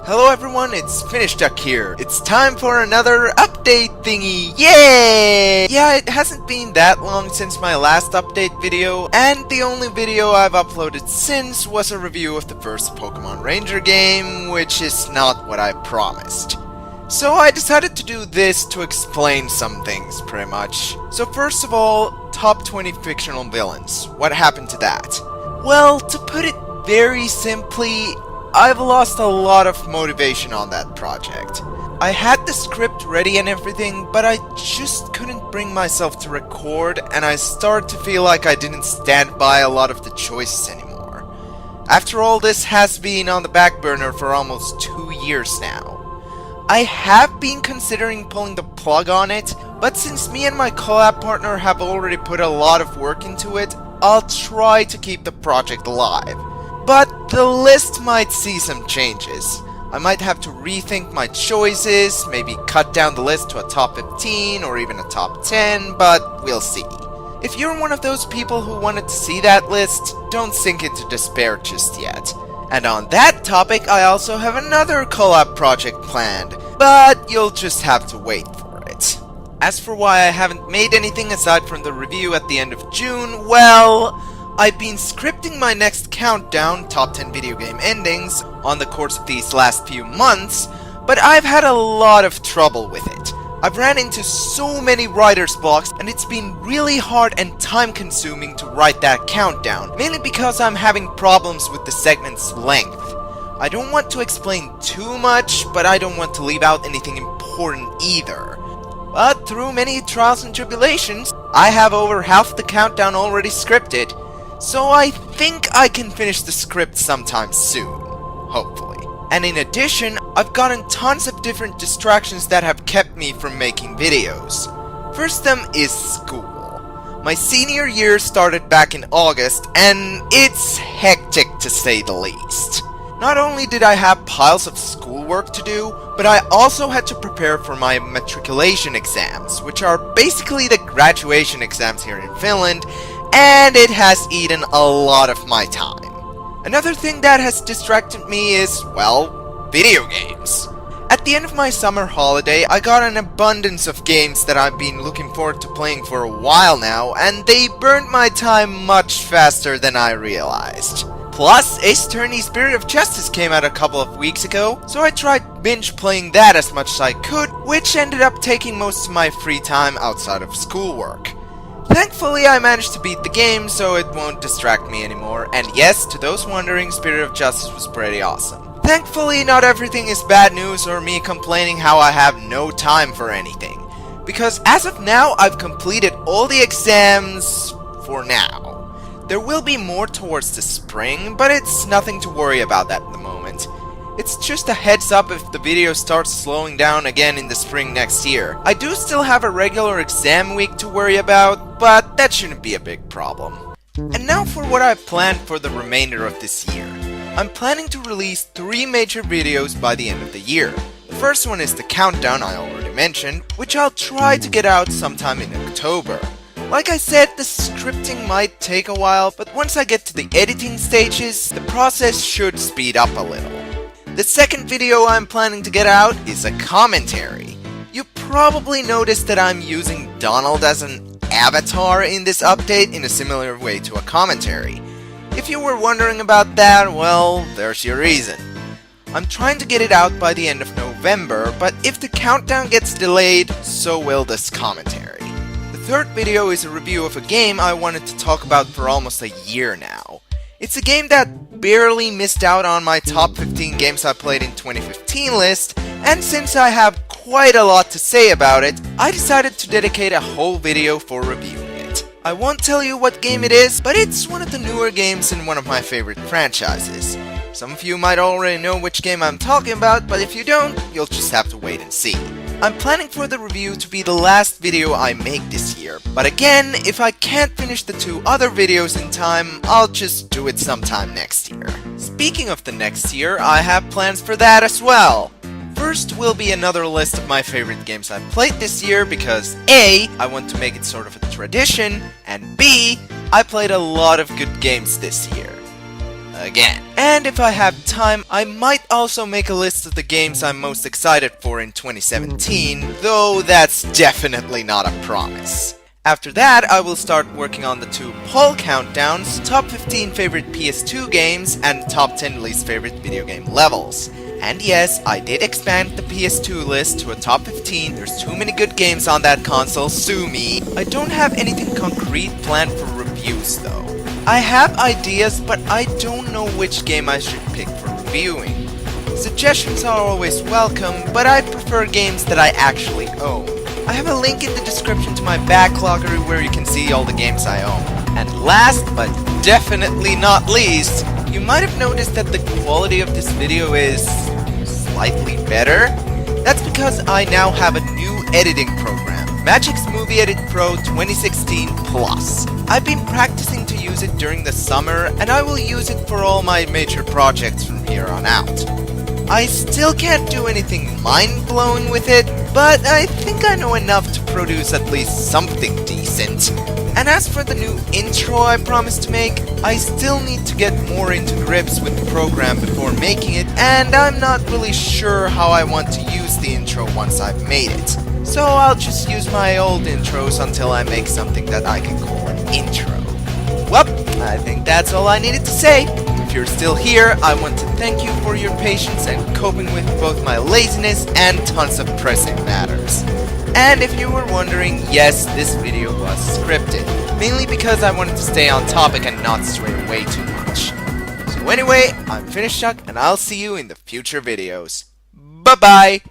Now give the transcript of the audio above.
Hello everyone, it's FinishDuck here. It's time for another update thingy, yay! Yeah, it hasn't been that long since my last update video, and the only video I've uploaded since was a review of the first Pokemon Ranger game, which is not what I promised. So I decided to do this to explain some things, pretty much. So first of all, top 20 fictional villains. What happened to that? Well, to put it very simply, I've lost a lot of motivation on that project. I had the script ready and everything, but I just couldn't bring myself to record, and I started to feel like I didn't stand by a lot of the choices anymore. After all, this has been on the back burner for almost 2 years now. I have been considering pulling the plug on it, but since me and my collab partner have already put a lot of work into it, I'll try to keep the project alive. But the list might see some changes. I might have to rethink my choices, maybe cut down the list to a top 15 or even a top 10, but we'll see. If you're one of those people who wanted to see that list, don't sink into despair just yet. And on that topic, I also have another collab project planned, but you'll just have to wait for it. As for why I haven't made anything aside from the review at the end of June, well, I've been scripting my next countdown, top 10 video game endings, on the course of these last few months, but I've had a lot of trouble with it. I've ran into so many writer's blocks, and it's been really hard and time consuming to write that countdown, mainly because I'm having problems with the segment's length. I don't want to explain too much, but I don't want to leave out anything important either. But through many trials and tribulations, I have over half the countdown already scripted. So I think I can finish the script sometime soon, hopefully. And in addition, I've gotten tons of different distractions that have kept me from making videos. First them is school. My senior year started back in August, and it's hectic to say the least. Not only did I have piles of schoolwork to do, but I also had to prepare for my matriculation exams, which are basically the graduation exams here in Finland, and it has eaten a lot of my time. Another thing that has distracted me is, well, video games. At the end of my summer holiday, I got an abundance of games that I've been looking forward to playing for a while now, and they burned my time much faster than I realized. Plus, Ace Attorney Spirit of Justice came out a couple of weeks ago, so I tried binge playing that as much as I could, which ended up taking most of my free time outside of schoolwork. Thankfully, I managed to beat the game, so it won't distract me anymore, and yes, to those wondering, Spirit of Justice was pretty awesome. Thankfully, not everything is bad news or me complaining how I have no time for anything, because as of now, I've completed all the exams for now. There will be more towards the spring, but it's nothing to worry about at the moment. It's just a heads up if the video starts slowing down again in the spring next year. I do still have a regular exam week to worry about, but that shouldn't be a big problem. And now for what I've planned for the remainder of this year. I'm planning to release 3 major videos by the end of the year. The first one is the countdown I already mentioned, which I'll try to get out sometime in October. Like I said, the scripting might take a while, but once I get to the editing stages, the process should speed up a little. The second video I'm planning to get out is a commentary. You probably noticed that I'm using Donald as an avatar in this update in a similar way to a commentary. If you were wondering about that, well, there's your reason. I'm trying to get it out by the end of November, but if the countdown gets delayed, so will this commentary. The third video is a review of a game I wanted to talk about for almost a year now. It's a game that barely missed out on my top 15 games I played in 2015 list, and since I have quite a lot to say about it, I decided to dedicate a whole video for reviewing it. I won't tell you what game it is, but it's one of the newer games in one of my favorite franchises. Some of you might already know which game I'm talking about, but if you don't, you'll just have to wait and see. I'm planning for the review to be the last video I make this year, but again, if I can't finish the 2 other videos in time, I'll just do it sometime next year. Speaking of the next year, I have plans for that as well. First will be another list of my favorite games I've played this year because A, I want to make it sort of a tradition, and B, I played a lot of good games this year. again. And if I have time, I might also make a list of the games I'm most excited for in 2017, though that's definitely not a promise. After that, I will start working on the 2 poll countdowns, top 15 favorite PS2 games, and top 10 least favorite video game levels. And yes, I did expand the PS2 list to a top 15, there's too many good games on that console, sue me. I don't have anything concrete planned for reviews though. I have ideas, but I don't know which game I should pick for reviewing. Suggestions are always welcome, but I prefer games that I actually own. I have a link in the description to my backlogger where you can see all the games I own. And last, but definitely not least, you might have noticed that the quality of this video is slightly better. That's because I now have a new editing program, Magic's Movie Edit Pro 2016 Plus. I've been practicing to use it during the summer, and I will use it for all my major projects from here on out. I still can't do anything mind-blowing with it, but I think I know enough to produce at least something decent. And as for the new intro I promised to make, I still need to get more into grips with the program before making it, and I'm not really sure how I want to use the intro once I've made it. So I'll just use my old intros until I make something that I can call an intro. Well, I think that's all I needed to say. If you're still here, I want to thank you for your patience and coping with both my laziness and tons of pressing matters. And if you were wondering, yes, this video was scripted, mainly because I wanted to stay on topic and not stray away too much. So anyway, I'm finished up and I'll see you in the future videos. Bye bye!